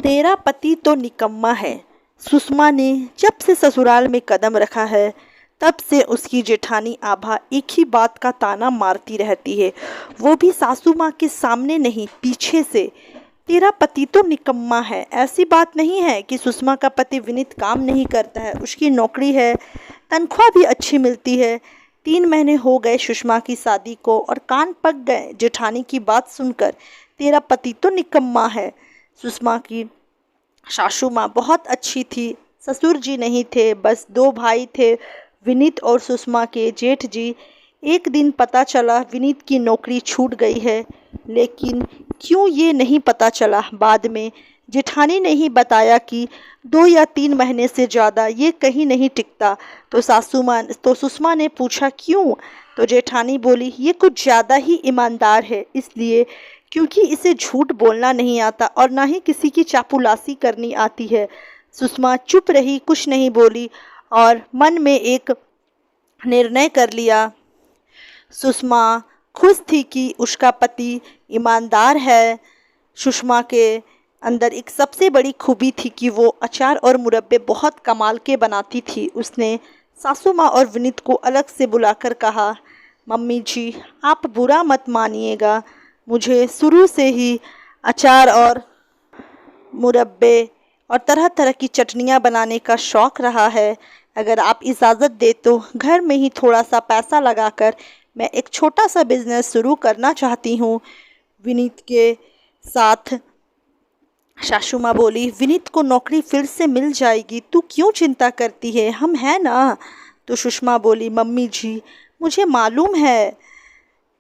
तेरा पति तो निकम्मा है। सुषमा ने जब से ससुराल में कदम रखा है तब से उसकी जेठानी आभा एक ही बात का ताना मारती रहती है, वो भी सासू माँ के सामने नहीं, पीछे से। तेरा पति तो निकम्मा है। ऐसी बात नहीं है कि सुषमा का पति विनीत काम नहीं करता है, उसकी नौकरी है, तनख्वाह भी अच्छी मिलती है। 3 महीने हो गए सुषमा की शादी को और कान पक गए जेठानी की बात सुनकर। तेरा पति तो निकम्मा है। सुषमा की सासू माँ बहुत अच्छी थी, ससुर जी नहीं थे, बस 2 भाई थे, विनीत और सुषमा के जेठ जी। एक दिन पता चला विनीत की नौकरी छूट गई है, लेकिन क्यों ये नहीं पता चला। बाद में जेठानी ने ही बताया कि 2 या 3 महीने से ज़्यादा ये कहीं नहीं टिकता। तो सुषमा ने पूछा क्यों, तो जेठानी बोली ये कुछ ज़्यादा ही ईमानदार है, इसलिए क्योंकि इसे झूठ बोलना नहीं आता और ना ही किसी की चापलूसी करनी आती है। सुषमा चुप रही, कुछ नहीं बोली और मन में एक निर्णय कर लिया। सुषमा खुश थी कि उसका पति ईमानदार है। सुषमा के अंदर एक सबसे बड़ी खूबी थी कि वो अचार और मुरब्बे बहुत कमाल के बनाती थी। उसने सासू माँ और विनीत को अलग से बुलाकर कहा, मम्मी जी आप बुरा मत मानिएगा, मुझे शुरू से ही अचार और मुरब्बे और तरह तरह की चटनियाँ बनाने का शौक़ रहा है। अगर आप इजाज़त दे तो घर में ही थोड़ा सा पैसा लगाकर मैं एक छोटा सा बिज़नेस शुरू करना चाहती हूँ। विनीत के साथ सासू माँ बोली, विनीत को नौकरी फिर से मिल जाएगी, तू क्यों चिंता करती है, हम हैं ना। तो सुषमा बोली, मम्मी जी मुझे मालूम है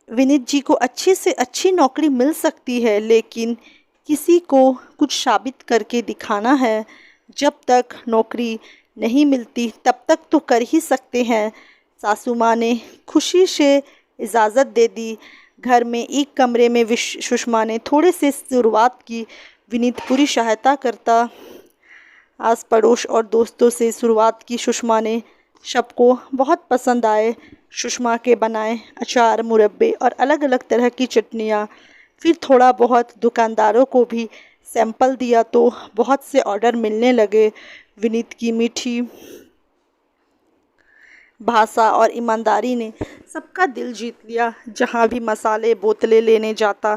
विनीत जी को अच्छी से अच्छी नौकरी मिल सकती है, लेकिन किसी को कुछ साबित करके दिखाना है। जब तक नौकरी नहीं मिलती तब तक तो कर ही सकते हैं। सासू माँ ने खुशी से इजाज़त दे दी। घर में एक कमरे में सुषमा ने थोड़े से शुरुआत की, विनीत पूरी सहायता करता। आस पड़ोस और दोस्तों से शुरुआत की सुषमा ने, सबको बहुत पसंद आए सुषमा के बनाए अचार, मुरब्बे और अलग अलग तरह की चटनियाँ। फिर थोड़ा बहुत दुकानदारों को भी सैंपल दिया तो बहुत से ऑर्डर मिलने लगे। विनीत की मीठी भाषा और ईमानदारी ने सबका दिल जीत लिया। जहाँ भी मसाले बोतलें लेने जाता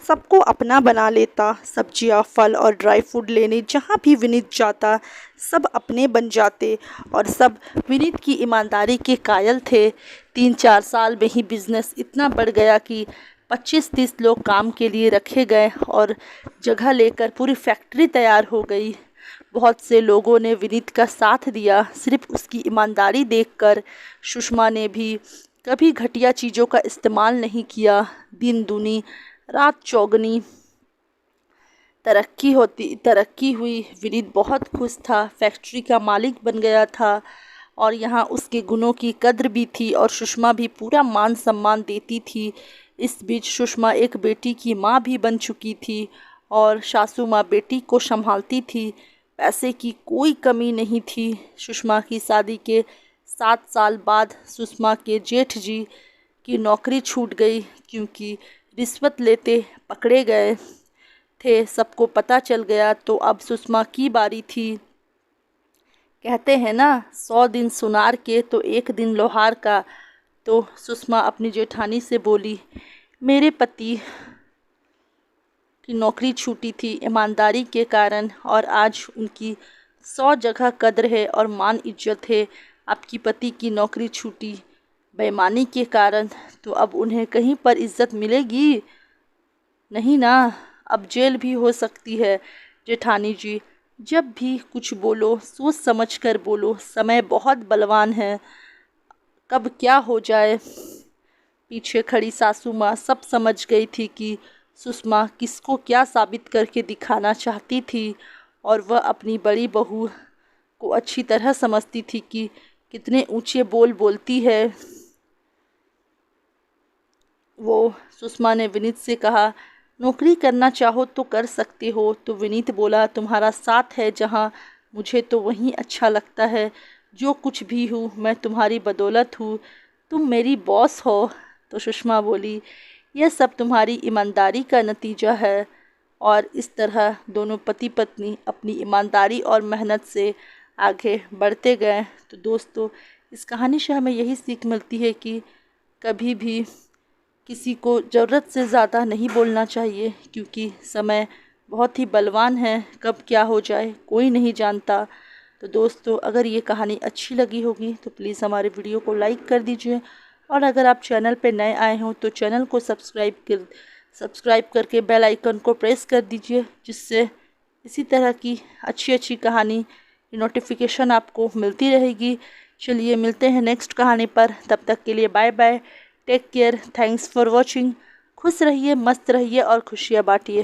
सबको अपना बना लेता। सब्जियाँ, फल और ड्राई फ्रूट लेने जहाँ भी विनीत जाता सब अपने बन जाते और सब विनीत की ईमानदारी के कायल थे। 3-4 साल में ही बिज़नेस इतना बढ़ गया कि 25-30 लोग काम के लिए रखे गए और जगह लेकर पूरी फैक्ट्री तैयार हो गई। बहुत से लोगों ने विनीत का साथ दिया सिर्फ उसकी ईमानदारी देखकर। सुषमा ने भी कभी घटिया चीज़ों का इस्तेमाल नहीं किया। दिन दूनी रात चौगनी तरक्की हुई। विनीत बहुत खुश था, फैक्ट्री का मालिक बन गया था और यहाँ उसके गुणों की कद्र भी थी और सुषमा भी पूरा मान सम्मान देती थी। इस बीच सुषमा एक बेटी की माँ भी बन चुकी थी और सासू माँ बेटी को संभालती थी। पैसे की कोई कमी नहीं थी। सुषमा की शादी के 7 साल बाद सुषमा के जेठ जी की नौकरी छूट गई, क्योंकि रिश्वत लेते पकड़े गए थे। सबको पता चल गया तो अब सुषमा की बारी थी। कहते हैं ना 100 दिन सुनार के तो 1 दिन लोहार का। तो सुषमा अपनी जेठानी से बोली, मेरे पति की नौकरी छूटी थी ईमानदारी के कारण और आज उनकी 100 जगह कद्र है और मान इज्जत है। आपकी पति की नौकरी छूटी बेईमानी के कारण, तो अब उन्हें कहीं पर इज्जत मिलेगी नहीं ना, अब जेल भी हो सकती है। जेठानी जी जब भी कुछ बोलो सोच समझ कर बोलो, समय बहुत बलवान है, कब क्या हो जाए। पीछे खड़ी सासू माँ सब समझ गई थी कि सुषमा किसको क्या साबित करके दिखाना चाहती थी और वह अपनी बड़ी बहू को अच्छी तरह समझती थी कि कितने ऊंचे बोल बोलती है वो। सुषमा ने विनीत से कहा, नौकरी करना चाहो तो कर सकते हो। तो विनीत बोला, तुम्हारा साथ है जहाँ, मुझे तो वहीं अच्छा लगता है। जो कुछ भी हूँ मैं तुम्हारी बदौलत हूँ, तुम मेरी बॉस हो। तो सुषमा बोली, यह सब तुम्हारी ईमानदारी का नतीजा है। और इस तरह दोनों पति पत्नी अपनी ईमानदारी और मेहनत से आगे बढ़ते गए। तो दोस्तों, इस कहानी से हमें यही सीख मिलती है कि कभी भी किसी को ज़रूरत से ज़्यादा नहीं बोलना चाहिए, क्योंकि समय बहुत ही बलवान है, कब क्या हो जाए कोई नहीं जानता। तो दोस्तों, अगर ये कहानी अच्छी लगी होगी तो प्लीज़ हमारे वीडियो को लाइक कर दीजिए, और अगर आप चैनल पर नए आए हों तो चैनल को सब्सक्राइब करके बेल आइकन को प्रेस कर दीजिए, जिससे इसी तरह की अच्छी अच्छी कहानी नोटिफिकेशन आपको मिलती रहेगी। चलिए मिलते हैं नेक्स्ट कहानी पर, तब तक के लिए bye bye, take care, thanks for watching. खुश रहिए, मस्त रहिए और खुशियाँ बांटिए।